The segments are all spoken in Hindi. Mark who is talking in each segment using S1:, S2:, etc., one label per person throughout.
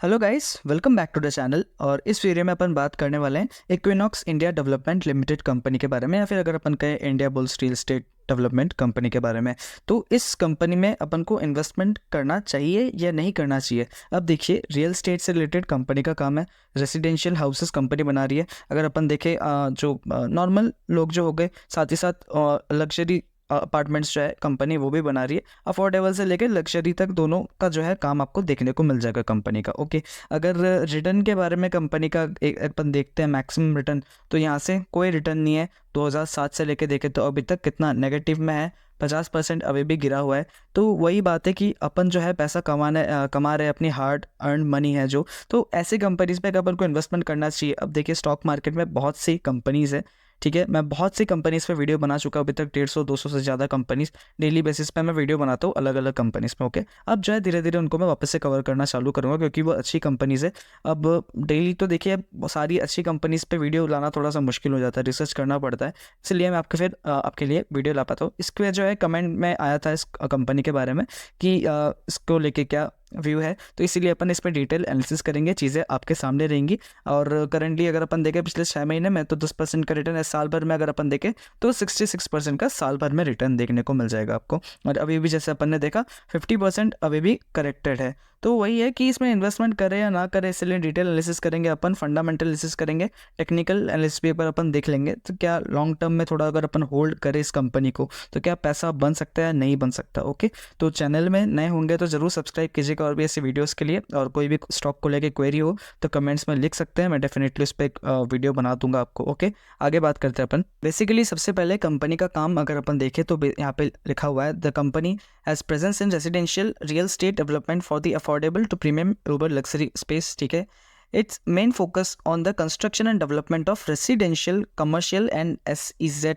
S1: Hello guys, welcome back to the channel. और इस वीडियो में अपन बात करने वाले हैं Equinox India development limited company के बारे में, या फिर अगर अपन कहें Indiabulls real estate development company के बारे में। तो इस कंपनी में अपन को इन्वेस्टमेंट करना चाहिए या नहीं करना चाहिए। अब देखिए, रियल एस्टेट से रिलेटेड कंपनी का काम है। रेसिडेंशियल हाउसेस कंपनी बना रही है। अगर अपन देखें जो नॉर्मल लोग जो हो गए, साथ ही साथ लग्जरी अपार्टमेंट्स जो है कंपनी वो भी बना रही है। अफोर्डेबल से लेकर लग्जरी तक दोनों का जो है काम आपको देखने को मिल जाएगा कंपनी का। ओके, अगर रिटर्न के बारे में कंपनी का एक अपन देखते हैं मैक्सिमम रिटर्न, तो यहाँ से कोई रिटर्न नहीं है। 2007 से लेके देखें तो अभी तक कितना नेगेटिव में है, 50% अभी भी गिरा हुआ है। तो वही बात है कि अपन जो है पैसा कमा रहे हैं, अपनी हार्ड अर्न मनी है जो, तो ऐसी कंपनीज पे अपन को इन्वेस्टमेंट करना चाहिए। अब देखिए, स्टॉक मार्केट में बहुत सी कंपनीज है, ठीक है। मैं बहुत सी कंपनीज़ पे वीडियो बना चुका हूँ अभी तक, 150-200 से ज़्यादा कंपनीज़ डेली बेसिस पे मैं वीडियो बनाता हूँ अलग अलग कंपनीज़ पे। ओके, अब जो है धीरे धीरे उनको मैं वापस से कवर करना चालू करूँगा, क्योंकि वो अच्छी कंपनीज़ है। अब डेली तो देखिए, अब सारी अच्छी कंपनीज़ पे वीडियो लाना थोड़ा सा मुश्किल हो जाता है, रिसर्च करना पड़ता है। इसलिए मैं आपके लिए वीडियो ला पाता हूँ। इसके जो है कमेंट में आया था इस कंपनी के बारे में कि इसको लेके क्या व्यू है, तो इसीलिए अपन इस पर डिटेल एनालिसिस करेंगे, चीज़ें आपके सामने रहेंगी। और करंटली अगर अपन देखें पिछले 6 महीने में, तो 10% का रिटर्न है। साल भर में अगर अपन देखें तो 66% का साल भर में रिटर्न देखने को मिल जाएगा आपको। और अभी भी जैसे अपन ने देखा 50% अभी भी करेक्टेड है। तो वही है कि इसमें इन्वेस्टमेंट करें या ना करें, इसलिए डिटेल एनालिसिस करेंगे अपन, फंडामेंटल एनालिसिस करेंगे, टेक्निकल एनालिसिस पेपर अपन देख लेंगे। तो क्या लॉन्ग टर्म में थोड़ा अगर अपन होल्ड करें इस कंपनी को, तो क्या पैसा बन सकता है या नहीं बन सकता। ओके, तो चैनल में नए होंगे तो ज़रूर सब्सक्राइब कीजिएगा और भी ऐसे वीडियोस के लिए। और कोई भी स्टॉक को लेके क्वेरी हो तो कमेंट्स में लिख सकते हैं, मैं डेफिनेटली उस पर एक वीडियो बना दूंगा आपको। ओके, आगे बात करते हैं अपन। बेसिकली सबसे पहले कंपनी का काम अगर अपन देखें तो यहाँ पे लिखा हुआ है, the company has presence in residential real estate development for the affordable to premium urban luxury space, ठीक है। Its main focus on the construction and development of residential, commercial and SEZ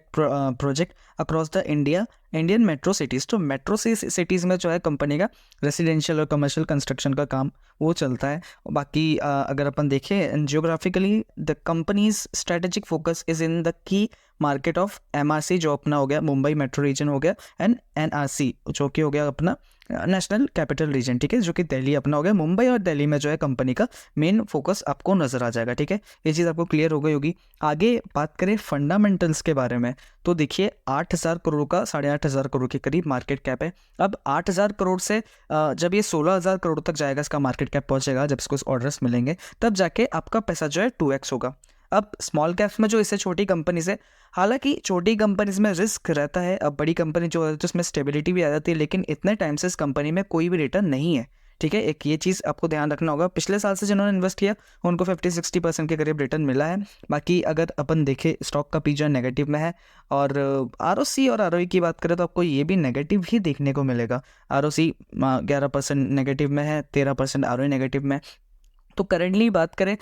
S1: project across the Indian metro cities. तो मेट्रो सिटीज़ में जो है कंपनी का रेसिडेंशियल और कमर्शियल कंस्ट्रक्शन का काम वो चलता है। बाकी अगर अपन देखें geographically, the companies strategic focus is in the key market of MRC जो अपना हो गया मुंबई मेट्रो रीजन हो गया, एंड NRC जो कि हो गया अपना नेशनल कैपिटल रीजन, ठीक है, जो कि दिल्ली अपना हो गया। मुंबई और दिल्ली में जो है कंपनी का मेन फोकस आपको नज़र आ जाएगा, ठीक है। ये चीज़ आपको क्लियर हो गई होगी। आगे बात करें फंडामेंटल्स के बारे में, तो देखिए 8,000 करोड़ का 8,500 करोड़ के करीब मार्केट कैप है। अब 8,000 करोड़ से जब ये 16,000 करोड़ तक जाएगा, इसका मार्केट कैप पहुंचेगा, जब इसको ऑर्डर्स मिलेंगे, तब जाके आपका पैसा जो है 2x होगा। अब स्मॉल कैप्स में जो इससे छोटी कंपनीज है, हालांकि छोटी कंपनीज में रिस्क रहता है, अब बड़ी कंपनी जो है तो उसमें स्टेबिलिटी भी आ जाती है, लेकिन इतने टाइम से इस कंपनी में कोई भी रिटर्न नहीं है, ठीक है। एक ये चीज़ आपको ध्यान रखना होगा। पिछले साल से जिन्होंने इन्वेस्ट किया उनको 50-60% के करीब रिटर्न मिला है। बाकी अगर अपन देखें स्टॉक का पी नेगेटिव में है, और ROC और ROE की बात करें तो आपको ये भी नेगेटिव ही देखने को मिलेगा। ROC 11% नेगेटिव में है, 13% ROE नेगेटिव में। तो करंटली बात करें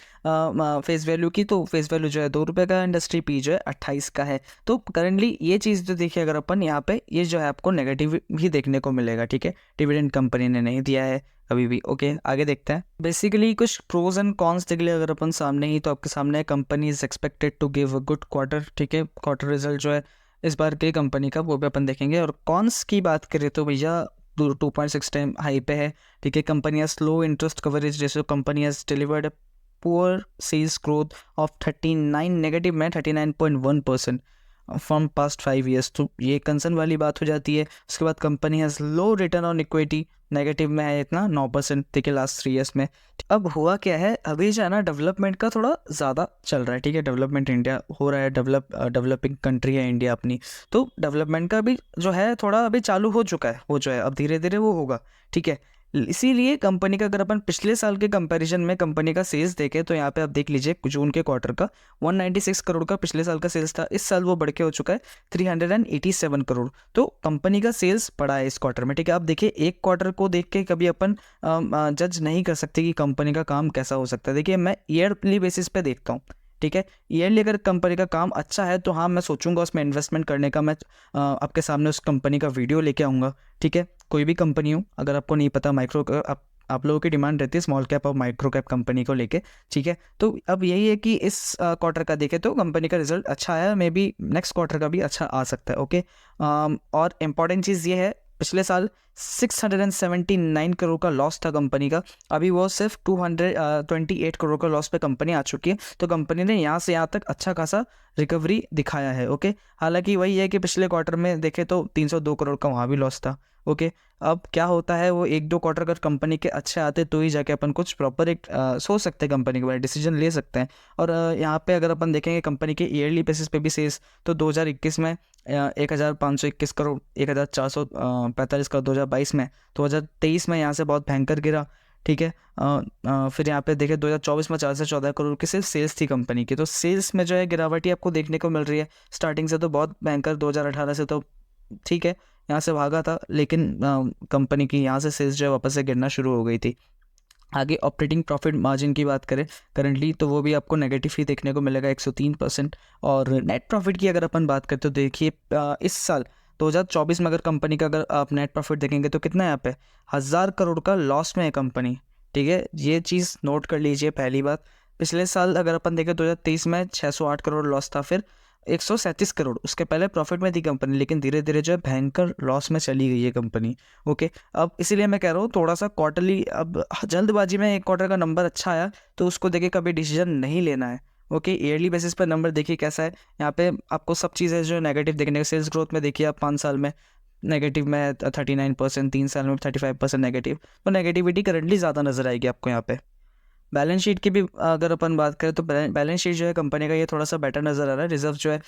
S1: फेस वैल्यू की, तो फेस वैल्यू जो है 2 रुपये का, इंडस्ट्री पी जो है 28 का है। तो करंटली ये चीज़ जो देखिए अगर अपन यहाँ पे, ये जो है आपको नेगेटिव ही देखने को मिलेगा, ठीक है। डिविडेंड कंपनी ने नहीं दिया है अभी भी। ओके, आगे देखते हैं। बेसिकली कुछ प्रोज एंड कॉन्स देख लिया अगर अपन सामने ही, तो आपके सामने company is expected to give a good quarter, ठीक है। क्वार्टर रिजल्ट जो है इस बार की कंपनी का वो भी अपन देखेंगे। और कॉन्स की बात करें तो भैया 2.6 टाइम हाई पे है, ठीक है। Company has slow interest coverage ratio, company has delivered poor sales growth of 39 negative में 39.1% फ्रॉम पास्ट 5 ईयर्स। तो ये कंसर्न वाली बात हो जाती है। उसके बाद company has low return on equity, negative में है इतना 9%, ठीक है, लास्ट 3 ईयर्स में। अब हुआ क्या है, अभी जो है ना डेवलपमेंट का थोड़ा ज़्यादा चल रहा है, ठीक है। डेवलपमेंट इंडिया हो रहा है, डेवलपिंग कंट्री है इंडिया अपनी, तो डेवलपमेंट का भी जो है थोड़ा अभी चालू हो चुका है, वो जो है अब धीरे धीरे वो होगा, ठीक है। इसीलिए कंपनी का अगर अपन पिछले साल के कंपैरिजन में कंपनी का सेल्स देखें, तो यहाँ पे आप देख लीजिए जून के क्वार्टर का 196 करोड़ का पिछले साल का सेल्स था, इस साल वो बढ़ के हो चुका है 387 करोड़। तो कंपनी का सेल्स बढ़ा है इस क्वार्टर में, ठीक है। आप देखिए एक क्वार्टर को देख के कभी अपन जज नहीं कर सकते कि कंपनी का काम कैसा हो सकता है। देखिए मैं ईयरली बेसिस पे देखता हूँ, ठीक है। ईयरली अगर कंपनी का काम अच्छा है तो हाँ मैं सोचूंगा उसमें इन्वेस्टमेंट करने का। मैं आपके सामने उस कंपनी का वीडियो लेके आऊँगा, ठीक है। कोई भी कंपनी हो, अगर आपको नहीं पता माइक्रो आप लोगों की डिमांड रहती है स्मॉल कैप और माइक्रो कैप कंपनी को लेके, ठीक है। तो अब यही है कि इस क्वार्टर का देखें तो कंपनी का रिजल्ट अच्छा आया, मे बी नेक्स्ट क्वार्टर का भी अच्छा आ सकता है। ओके, और इम्पॉर्टेंट चीज़ ये है पिछले साल 679 करोड़ का लॉस था कंपनी का, अभी वो सिर्फ 228 करोड़ का लॉस पे कंपनी आ चुकी है। तो कंपनी ने यहाँ से यहाँ तक अच्छा खासा रिकवरी दिखाया है। ओके, हालांकि वही है कि पिछले क्वार्टर में देखे तो 302 करोड़ का वहाँ भी लॉस था। ओके, अब क्या होता है, वो 1-2 क्वार्टर अगर कंपनी के अच्छे आते तो ही जाके अपन कुछ प्रॉपर एक सोच सकते हैं, कंपनी के बारे में डिसीजन ले सकते हैं। और यहाँ पे अगर अपन देखेंगे कंपनी के ईयरली बेसिस पे भी सेल्स, तो 2021 में 1521 करोड़, 1445 करोड़ 2022 में, 2023 में यहाँ से बहुत भयंकर गिरा। ठीक है, फिर यहाँ पे देखें 2024 में 4 से 14 करोड़ की सिर्फ सेल्स थी कंपनी की। तो सेल्स में जो है गिरावट ही आपको देखने को मिल रही है। स्टार्टिंग से तो बहुत भयंकर 2018 से तो ठीक है यहाँ से भागा था, लेकिन कंपनी की यहाँ से सेल्स जो है वापस से गिरना शुरू हो गई थी। आगे ऑपरेटिंग प्रॉफिट मार्जिन की बात करें करंटली, तो वो भी आपको नेगेटिव ही देखने को मिलेगा 103%। और नेट प्रॉफिट की अगर अपन बात करते तो देखिए इस साल 2024 में अगर कंपनी का अगर आप नेट प्रॉफिट देखेंगे तो कितना है यहाँ पे 1000 करोड़ का लॉस में है कंपनी। ठीक है, ये चीज़ नोट कर लीजिए। पहली बात, पिछले साल अगर अपन देखें 2023 में 608 करोड़ लॉस था, फिर 137 करोड़ उसके पहले प्रॉफिट में थी कंपनी, लेकिन धीरे धीरे जो है भयंकर लॉस में चली गई है कंपनी। ओके, अब इसीलिए मैं कह रहा हूँ थोड़ा सा क्वार्टरली, अब जल्दबाजी में एक क्वार्टर का नंबर अच्छा आया तो उसको देखे कभी डिसीजन नहीं लेना है। ओके, ईयरली बेसिस पर नंबर देखिए कैसा है। यहाँ पे आपको सब चीज़ें जो नेगेटिव देखने, सेल्स ग्रोथ में देखिए आप 5 साल में नेगेटिव में 39%, 3 साल में 35% नेगेटिव, तो नेगेटिविटी करंटली ज़्यादा नजर आएगी आपको यहाँ पे। बैलेंस शीट की भी अगर अपन बात करें तो बैलेंस शीट जो है कंपनी का ये थोड़ा सा बेटर नज़र आ रहा है। रिजर्व जो है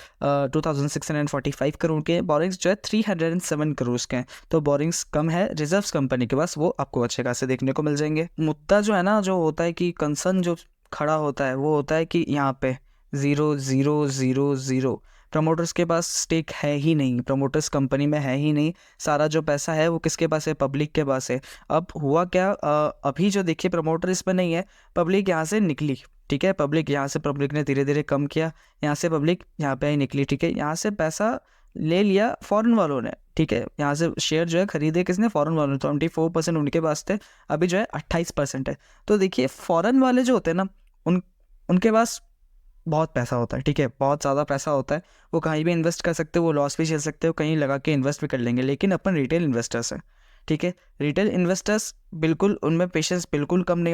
S1: 2645 करोड़ के, बोरिंग्स जो है 307 करोड़ के हैं। तो बोरिंग्स कम है, रिजर्व्स कंपनी के पास वो आपको अच्छे खासे देखने को मिल जाएंगे। मुद्दा जो है ना, जो होता है कि कंसर्न जो खड़ा होता है वो होता है कि यहाँ पे 0,0,0,0 प्रमोटर्स के पास स्टेक है ही नहीं, प्रमोटर्स कंपनी में है ही नहीं। सारा जो पैसा है वो किसके पास है, पब्लिक के पास है। अब हुआ क्या, अभी जो देखिए प्रमोटर इसमें नहीं है, पब्लिक यहाँ से निकली। ठीक है, पब्लिक ने धीरे धीरे कम किया, यहाँ से पब्लिक यहाँ पे ही निकली। ठीक है, यहाँ से पैसा ले लिया फॉरेन वालों ने। ठीक है, यहाँ से शेयर जो है खरीदे किसने, फॉरेन वालों ने। 24% उनके पास थे, अभी जो है 28% है। तो देखिए फॉरेन वाले जो होते हैं ना, उनके पास बहुत पैसा होता है। ठीक है, बहुत ज़्यादा पैसा होता है, वो कहीं भी इन्वेस्ट कर सकते हो, वो लॉस भी झेल सकते हो, कहीं लगा के इन्वेस्ट भी कर लेंगे। लेकिन अपन रिटेल इन्वेस्टर्स हैं। ठीक है, रिटेल इन्वेस्टर्स बिल्कुल, उनमें पेशेंस बिल्कुल कम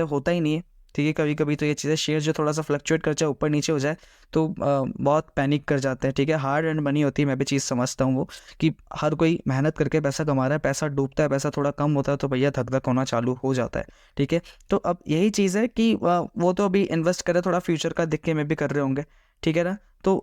S1: होता ही नहीं है। ठीक है, कभी कभी तो ये चीज़ें, शेयर जो थोड़ा सा फ्लक्चुएट कर जाए, ऊपर नीचे हो जाए, तो बहुत पैनिक कर जाते हैं। ठीक है, हार्ड एंड मनी होती है, मैं भी चीज़ समझता हूँ वो, कि हर कोई मेहनत करके पैसा कमा रहा है, पैसा डूबता है, पैसा थोड़ा कम होता है तो भैया धक धक होना चालू हो जाता है। ठीक है, तो अब यही चीज़ है कि वो तो अभी इन्वेस्ट करे, थोड़ा फ्यूचर का देख के में भी कर रहे होंगे। ठीक है ना, तो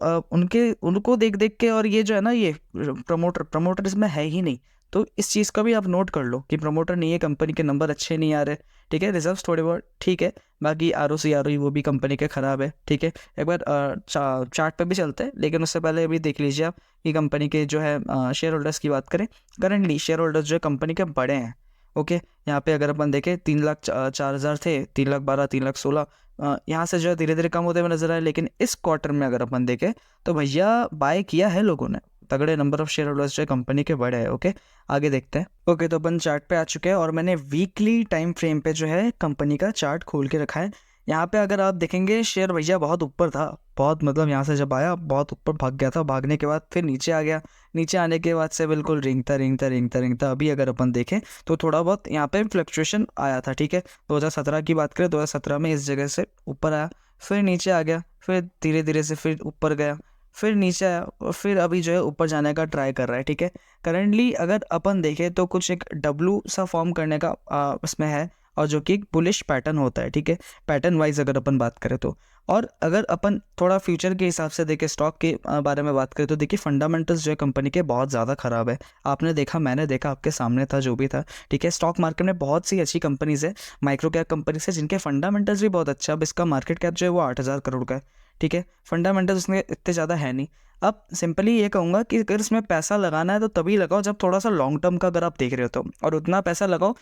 S1: उनको देख देख के, और ये जो है ना, ये प्रमोटर इसमें है ही नहीं। तो इस चीज़ का भी आप नोट कर लो कि प्रमोटर नहीं है, कंपनी के नंबर अच्छे नहीं आ रहे। ठीक है, रिजर्व्स थोड़े बहुत ठीक है, बाकी ROC वो भी कंपनी के ख़राब है। ठीक है, एक बार चार्ट पे भी चलते हैं, लेकिन उससे पहले अभी देख लीजिए आप कि कंपनी के जो है शेयर होल्डर्स की बात करें। करंटली शेयर होल्डर्स जो है कंपनी के बड़े हैं। ओके, यहाँ पे अगर अपन देखें 3,04,000 थे, 3,12,000, 3,16,000, यहाँ से जो है धीरे धीरे कम होते हुए नजर आए। लेकिन इस क्वार्टर में अगर अपन देखें तो भैया बाय किया है लोगों ने, तगड़े नंबर ऑफ शेयर होल्डर्स जो है कंपनी के बड़े हैं। ओके, आगे देखते हैं। ओके, तो अपन चार्ट पे आ चुके हैं और मैंने वीकली टाइम फ्रेम पे जो है कंपनी का चार्ट खोल के रखा है। यहाँ पे अगर आप देखेंगे शेयर भैया बहुत ऊपर था, बहुत मतलब यहाँ से जब आया बहुत ऊपर भाग गया था, भागने के बाद फिर नीचे आ गया, नीचे आने के बाद से बिल्कुल रेंगता। अभी अगर अपन देखें तो थोड़ा बहुत यहाँ पे फ्लक्चुएशन आया था। ठीक है, 2017 की बात करें, 2017 में इस जगह से ऊपर आया, फिर नीचे आ गया, फिर धीरे धीरे से फिर ऊपर गया, फिर नीचे आया, और फिर अभी जो है ऊपर जाने का ट्राई कर रहा है। ठीक है, करंटली अगर अपन देखें तो कुछ एक डब्लू सा फॉर्म करने का उसमें है, और जो कि एक बुलिश पैटर्न होता है। ठीक है, पैटर्न वाइज अगर अपन बात करें तो, और अगर अपन थोड़ा फ्यूचर के हिसाब से देखें, स्टॉक के बारे में बात करें तो देखिए फंडामेंटल्स जो है कंपनी के बहुत ज़्यादा ख़राब है। आपने देखा, मैंने देखा, आपके सामने था, जो भी था। ठीक है, स्टॉक मार्केट में बहुत सी अच्छी कंपनीज है, माइक्रो कैप कंपनीज है, जिनके फंडामेंटल्स भी बहुत अच्छा। अब इसका मार्केट कैप जो है वो 8,000 करोड़ का है। ठीक है, फंडामेंटल्स उसमें इतने ज़्यादा है नहीं। अब सिंपली ये कहूँगा कि अगर इसमें पैसा लगाना है तो तभी लगाओ जब थोड़ा सा लॉन्ग टर्म का अगर आप देख रहे हो तो, और उतना पैसा लगाओ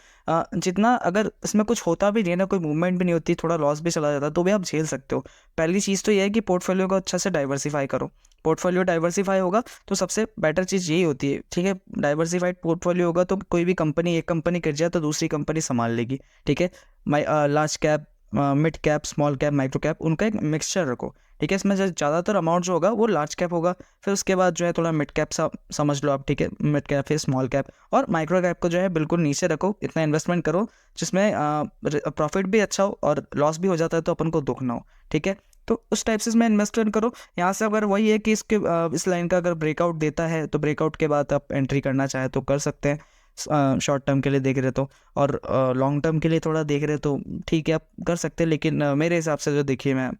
S1: जितना, अगर इसमें कुछ होता भी नहीं है ना, कोई मूवमेंट भी नहीं होती, थोड़ा लॉस भी चला जाता, तो भी आप झेल सकते हो। पहली चीज़ तो ये है कि पोर्टफोलियो को अच्छा से डाइवर्सीफाई करो। पोर्टफोलियो डाइवर्सीफाई होगा तो सबसे बेटर चीज़ यही होती है। ठीक है, डाइवर्सीफाइड पोर्टफोलियो होगा तो कोई भी कंपनी, एक कंपनी गिर जाए तो दूसरी कंपनी संभाल लेगी। ठीक है, large cap, mid cap, small cap, micro cap, उनका एक मिक्सचर रखो, ठीक है। इसमें ज़्यादातर अमाउंट जो होगा वो लार्ज कैप होगा, फिर उसके बाद जो है थोड़ा मिड कैप समझ लो आप, ठीक है, मिड कैप, फिर स्मॉल कैप, और माइक्रो कैप को जो है बिल्कुल नीचे रखो। इतना इन्वेस्टमेंट करो जिसमें प्रॉफिट भी अच्छा हो और लॉस भी हो जाता है तो अपन को दुख ना हो, ठीक है। तो उस टाइप से इसमें इन्वेस्टमेंट करो। यहाँ से अगर वही है कि इस लाइन का अगर ब्रेकआउट देता है तो ब्रेकआउट के बाद आप एंट्री करना चाहे तो कर सकते हैं, शॉर्ट टर्म के लिए देख रहे तो, और लॉन्ग टर्म के लिए थोड़ा देख रहे तो ठीक है आप कर सकते हैं। लेकिन मेरे हिसाब से जो देखिए मैं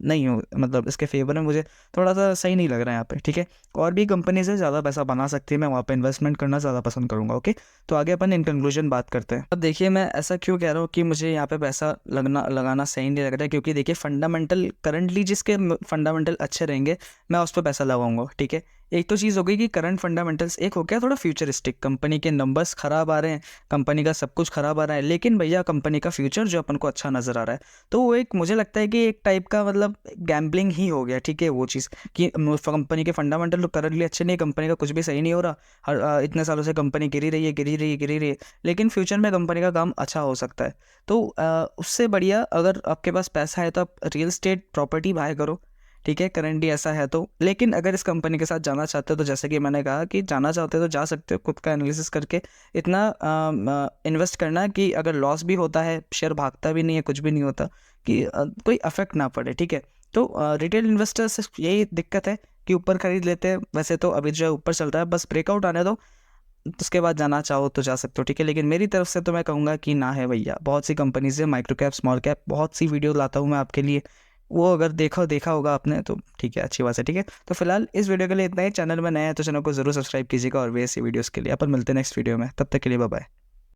S1: नहीं हूँ, मतलब इसके फेवर में मुझे थोड़ा सा सही नहीं लग रहा है यहाँ पे, ठीक है। और भी कंपनी से ज़्यादा पैसा बना सकती है, मैं वहाँ पे इन्वेस्टमेंट करना ज़्यादा पसंद करूँगा, ओके। तो आगे अपन इन कंक्लूजन बात करते हैं। अब देखिए मैं ऐसा क्यों कह रहा हूँ कि मुझे यहाँ पे पैसा लगाना सही नहीं लग रहा है, क्योंकि देखिए फंडामेंटल करंटली जिसके फंडामेंटल अच्छे रहेंगे मैं उस पर पैसा लगाऊंगा, ठीक है। एक तो चीज़ हो गई कि करंट फंडामेंटल्स, एक हो गया थोड़ा फ्यूचरिस्टिक, कंपनी के नंबर्स खराब आ रहे हैं, कंपनी का सब कुछ खराब आ रहा है, लेकिन भैया कंपनी का फ्यूचर जो अपन को अच्छा नज़र आ रहा है, तो वो एक मुझे लगता है कि एक टाइप का मतलब गैम्बलिंग ही हो गया, ठीक है। वो चीज़ कि कंपनी के फंडामेंटल तो करंटली अच्छे नहीं, कंपनी का कुछ भी सही नहीं हो रहा, हर इतने सालों से कंपनी गिरी रही है, गिरी रही है, गिरी रही है, लेकिन फ्यूचर में कंपनी का काम अच्छा हो सकता है। तो उससे बढ़िया अगर आपके पास पैसा है तो आप रियल स्टेट प्रॉपर्टी बाय करो, ठीक है, करंटली ऐसा है तो। लेकिन अगर इस कंपनी के साथ जाना चाहते हो तो जैसे कि मैंने कहा कि जाना चाहते हो तो जा सकते हो, खुद का एनालिसिस करके इतना इन्वेस्ट करना कि अगर लॉस भी होता है, शेयर भागता भी नहीं है, कुछ भी नहीं होता, कि कोई अफेक्ट ना पड़े, ठीक है। तो रिटेल इन्वेस्टर से यही दिक्कत है कि ऊपर खरीद लेते हैं, वैसे तो अभी जो है ऊपर चल रहा है, बस ब्रेकआउट आने दो, उसके बाद जाना चाहो तो जा सकते हो, ठीक है। लेकिन मेरी तरफ से तो मैं कहूँगा कि ना है भैया, बहुत सी कंपनीज है, माइक्रो कैप, स्मॉल कैप, बहुत सी वीडियो लाता हूँ मैं आपके लिए, वो अगर देखा होगा आपने तो ठीक है, अच्छी बात है, ठीक है। तो फिलहाल इस वीडियो के लिए इतना ही। चैनल में नया है तो चैनल को जरूर सब्सक्राइब कीजिएगा और भी ऐसी वीडियोस के लिए। अपन मिलते हैं नेक्स्ट वीडियो में, तब तक के लिए बाय बाय।